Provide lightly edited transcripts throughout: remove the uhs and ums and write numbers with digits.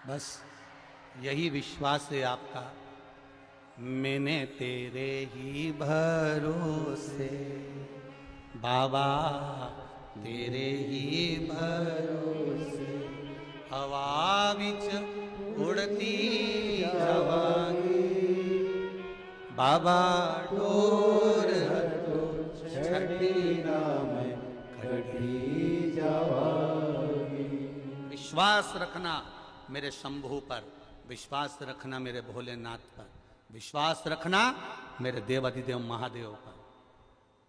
बस यही विश्वास है आपका। मैंने तेरे ही भरोसे बाबा, तेरे ही भरोसे हवा विच उड़ती जावांगी बाबा, डोर हटो छठी ना मैं कटी जावांगी। विश्वास रखना मेरे शंभू पर, विश्वास रखना मेरे भोलेनाथ पर, विश्वास रखना मेरे देवाधिदेव महादेव पर।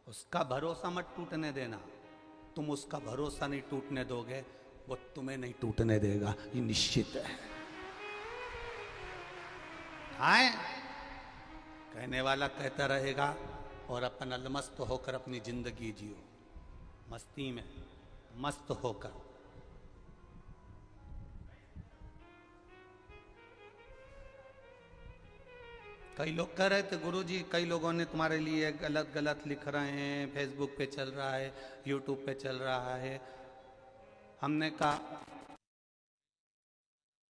उसका भरोसा मत टूटने देना। तुम उसका भरोसा नहीं टूटने दोगे, वो तुम्हें नहीं टूटने देगा, ये निश्चित है। आए कहने वाला कहता रहेगा और अपन अलमस्त होकर अपनी जिंदगी जियो, मस्ती में मस्त होकर। कई लोग कह रहे थे गुरुजी, कई लोगों ने तुम्हारे लिए गलत गलत लिख रहे हैं, फेसबुक पे चल रहा है, यूट्यूब पे चल रहा है। हमने कहा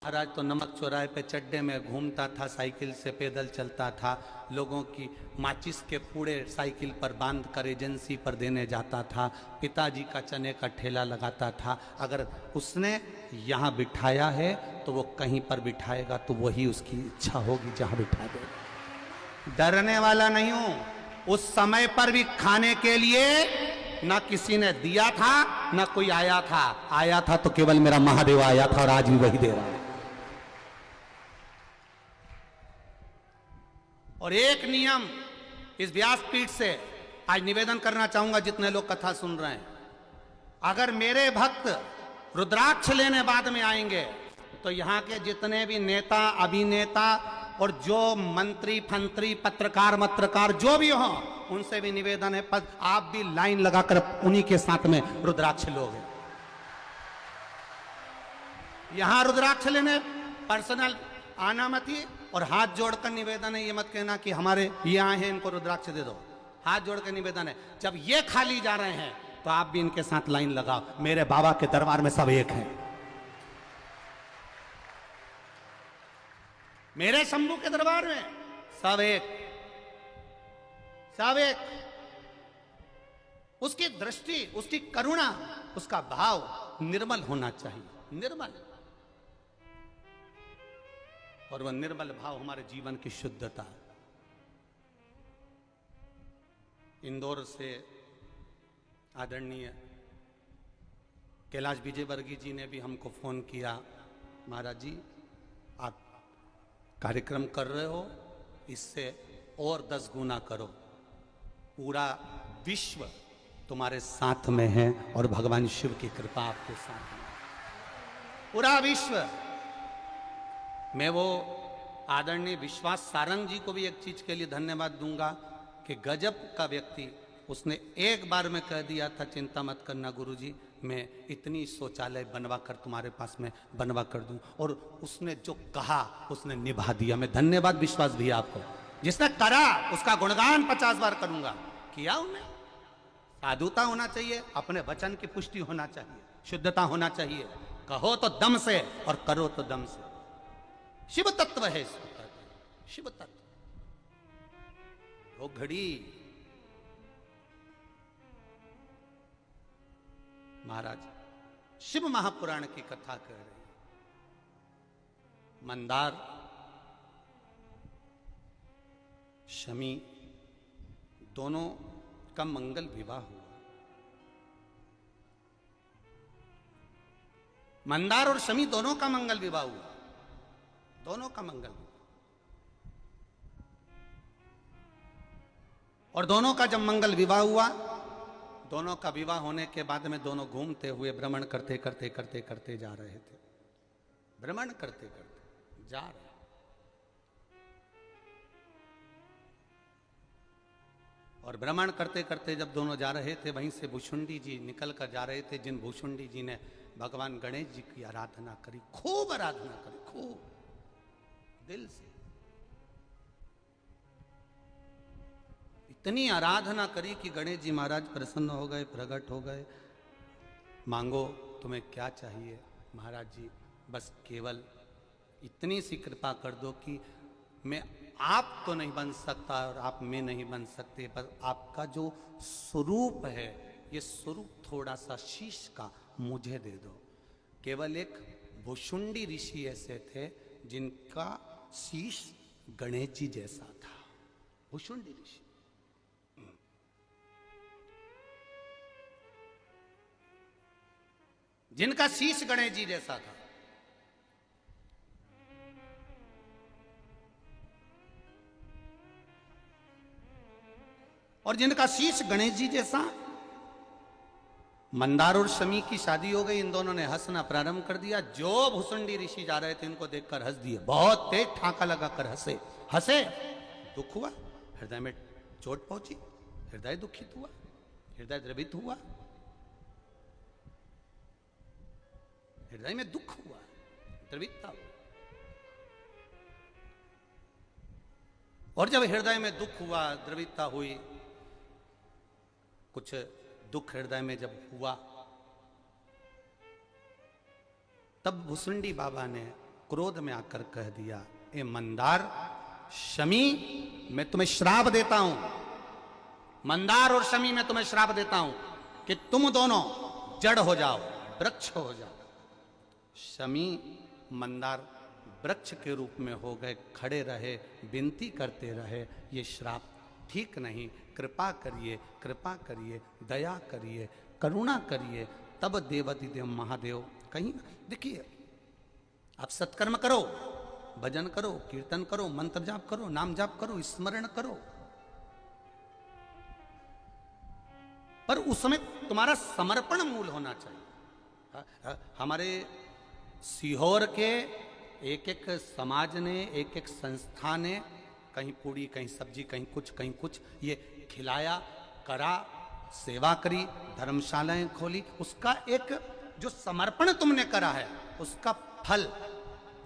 महाराज तो नमक चौराहे पे चड्डे में घूमता था, साइकिल से पैदल चलता था, लोगों की माचिस के पूड़े साइकिल पर बांध कर एजेंसी पर देने जाता था, पिताजी का चने का ठेला लगाता था। अगर उसने यहाँ बिठाया है तो वो कहीं पर बिठाएगा तो वही उसकी इच्छा होगी जहाँ बिठा देगा। डरने वाला नहीं हूं। उस समय पर भी खाने के लिए ना किसी ने दिया था ना कोई आया था। आया था तो केवल मेरा महादेव आया था और आज भी वही दे रहा है। और एक नियम इस व्यासपीठ से आज निवेदन करना चाहूंगा जितने लोग कथा सुन रहे हैं, अगर मेरे भक्त रुद्राक्ष लेने बाद में आएंगे तो यहां के जितने भी नेता अभिनेता और जो मंत्री फंत्री पत्रकार मत्रकार जो भी हो, उनसे भी निवेदन है आप भी लाइन लगाकर उन्हीं के साथ में रुद्राक्ष लोगे। यहां रुद्राक्ष लेने पर्सनल आना मत ही, और हाथ जोड़कर निवेदन है, ये मत कहना कि हमारे ये आए हैं इनको रुद्राक्ष दे दो। हाथ जोड़कर निवेदन है, जब ये खाली जा रहे हैं तो आप भी इनके साथ लाइन लगाओ। मेरे बाबा के दरबार में सब एक हैं, मेरे शंभू के दरबार में सब एक, सब एक। उसकी दृष्टि, उसकी करुणा, उसका भाव निर्मल होना चाहिए, निर्मल। और वह निर्मल भाव हमारे जीवन की शुद्धता। इंदौर से आदरणीय कैलाश विजयवर्गीय जी ने भी हमको फोन किया, महाराज जी आप कार्यक्रम कर रहे हो, इससे और 10 गुना करो। पूरा विश्व तुम्हारे साथ में है और भगवान शिव की कृपा आपके साथ है, पूरा विश्व। मैं वो आदरणीय विश्वास सारंग जी को भी एक चीज के लिए धन्यवाद दूंगा कि गजब का व्यक्ति, उसने एक बार में कह दिया था चिंता मत करना गुरुजी, मैं इतनी शौचालय बनवा कर तुम्हारे पास में बनवा कर दूं। और उसने जो कहा उसने निभा दिया। मैं धन्यवाद विश्वास भैया आपको, जिसने करा उसका गुणगान 50 बार करूंगा। किया उन्हें। साधुता होना चाहिए, अपने वचन की पुष्टि होना चाहिए, शुद्धता होना चाहिए। कहो तो दम से और करो तो दम से। शिव तत्व है इसको, शिव तत्व। वो घड़ी महाराज शिव महापुराण की कथा कह रहे हैं। मंदार शमी दोनों का मंगल विवाह हुआ। मंदार और शमी दोनों का मंगल विवाह हुआ, दोनों का मंगल विवाह। और दोनों का जब मंगल विवाह हुआ, दोनों का विवाह होने के बाद में दोनों घूमते हुए भ्रमण करते करते करते करते जा रहे थे, भ्रमण करते करते जा रहे। और भ्रमण करते करते जब दोनों जा रहे थे, वहीं से भुषुंडी जी निकल कर जा रहे थे, जिन भुषुंडी जी ने भगवान गणेश जी की आराधना करी, खूब आराधना करी, खूब दिल से। इतनी आराधना करी कि गणेश जी महाराज प्रसन्न हो गए, प्रकट हो गए। मांगो तुम्हें क्या चाहिए? महाराज जी बस केवल इतनी सी कृपा कर दो कि मैं आप तो नहीं बन सकता और आप मैं नहीं बन सकते, पर आपका जो स्वरूप है, ये स्वरूप थोड़ा सा शीश का मुझे दे दो। केवल एक भुशुंडी ऋषि ऐसे थे जिनका शीश गणेश जी जैसा था। भुशुंडी ऋषि, जिनका शीश गणेश जी जैसा था। और जिनका शीश गणेश जी जैसा। मंदार और शमी की शादी हो गई, इन दोनों ने हंसना प्रारंभ कर दिया। जो भुसुंडी ऋषि जा रहे थे इनको देखकर हंस दिए, बहुत तेज ठाका लगाकर हंसे। हंसे, दुख हुआ, हृदय में चोट पहुंची, हृदय दुखित हुआ, हृदय द्रवित हुआ, हृदय में दुख हुआ, द्रवितता हुआ। और जब हृदय में दुख हुआ, द्रवितता हुई, कुछ दुख हृदय में जब हुआ, तब भुसुंडी बाबा ने क्रोध में आकर कह दिया, ए मंदार शमी, मैं तुम्हें श्राप देता हूं। मंदार और शमी, मैं तुम्हें श्राप देता हूं कि तुम दोनों जड़ हो जाओ, वृक्ष हो जाओ। शमी मंदार वृक्ष के रूप में हो गए, खड़े रहे, विनती करते रहे, ये श्राप ठीक नहीं, कृपा करिए, कृपा करिए, दया करिए, करुणा करिए। तब देवाधिदेव महादेव कहीं, देखिए, आप सत्कर्म करो, भजन करो, कीर्तन करो, मंत्र जाप करो, नाम जाप करो, स्मरण करो, पर उसमें तुम्हारा समर्पण मूल होना चाहिए। हमारे सीहोर के एक एक समाज ने, एक एक संस्था ने, कहीं पूड़ी, कहीं सब्जी, कहीं कुछ ये खिलाया, करा, सेवा करी, धर्मशालाएं खोली। उसका एक जो समर्पण तुमने करा है, उसका फल,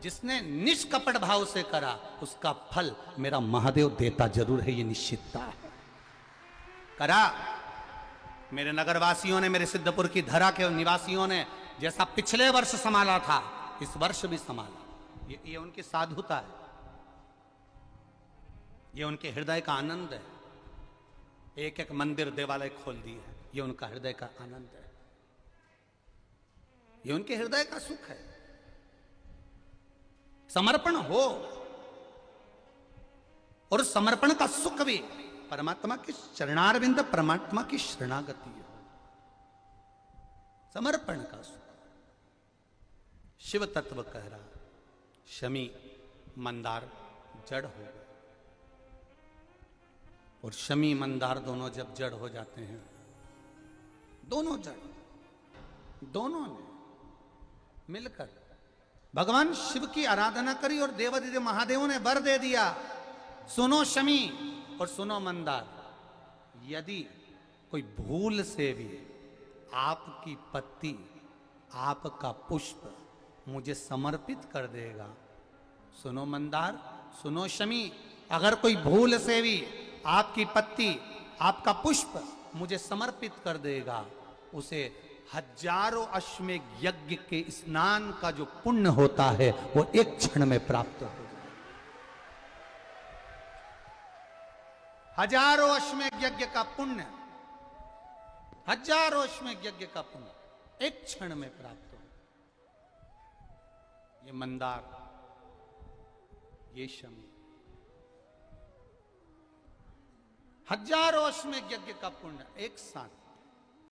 जिसने निष्कपट भाव से करा, उसका फल मेरा महादेव देता जरूर है, ये निश्चितता है। करा, मेरे नगरवासियों ने, मेरे सिद्धपुर की धरा के निवासियों ने जैसा पिछले वर्ष संभाला था, इस वर्ष भी संभाला। ये उनकी साधुता है, ये उनके हृदय का आनंद है। एक एक मंदिर, देवालय खोल दिए है, ये उनका हृदय का आनंद है, ये उनके हृदय का सुख है। समर्पण हो, और समर्पण का सुख भी परमात्मा के चरणारविंद, परमात्मा की शरणागति हो, समर्पण का सुख। शिव तत्व कह रहा, शमी मंदार जड़ हो गए, और शमी मंदार दोनों जब जड़ हो जाते हैं, दोनों जड़, दोनों ने मिलकर भगवान शिव की आराधना करी, और देवाधिदेव महादेव ने वर दे दिया, सुनो शमी और सुनो मंदार, यदि कोई भूल से भी आपकी पत्ती, आपका पुष्प मुझे समर्पित कर देगा, सुनो मंदार, सुनो शमी, अगर कोई भूल से भी आपकी पत्ती, आपका पुष्प मुझे समर्पित कर देगा, उसे हजारों अश्वमेघ यज्ञ के स्नान का जो पुण्य होता है वो एक क्षण में प्राप्त हो जाए। हजारों अश्वमेघ यज्ञ का पुण्य, हजारों अश्वमेघ यज्ञ का पुण्य एक क्षण में प्राप्त हो। ये मंदार, ये शमी, हजारों अश्वमेघ यज्ञ का पुण्य एक साथ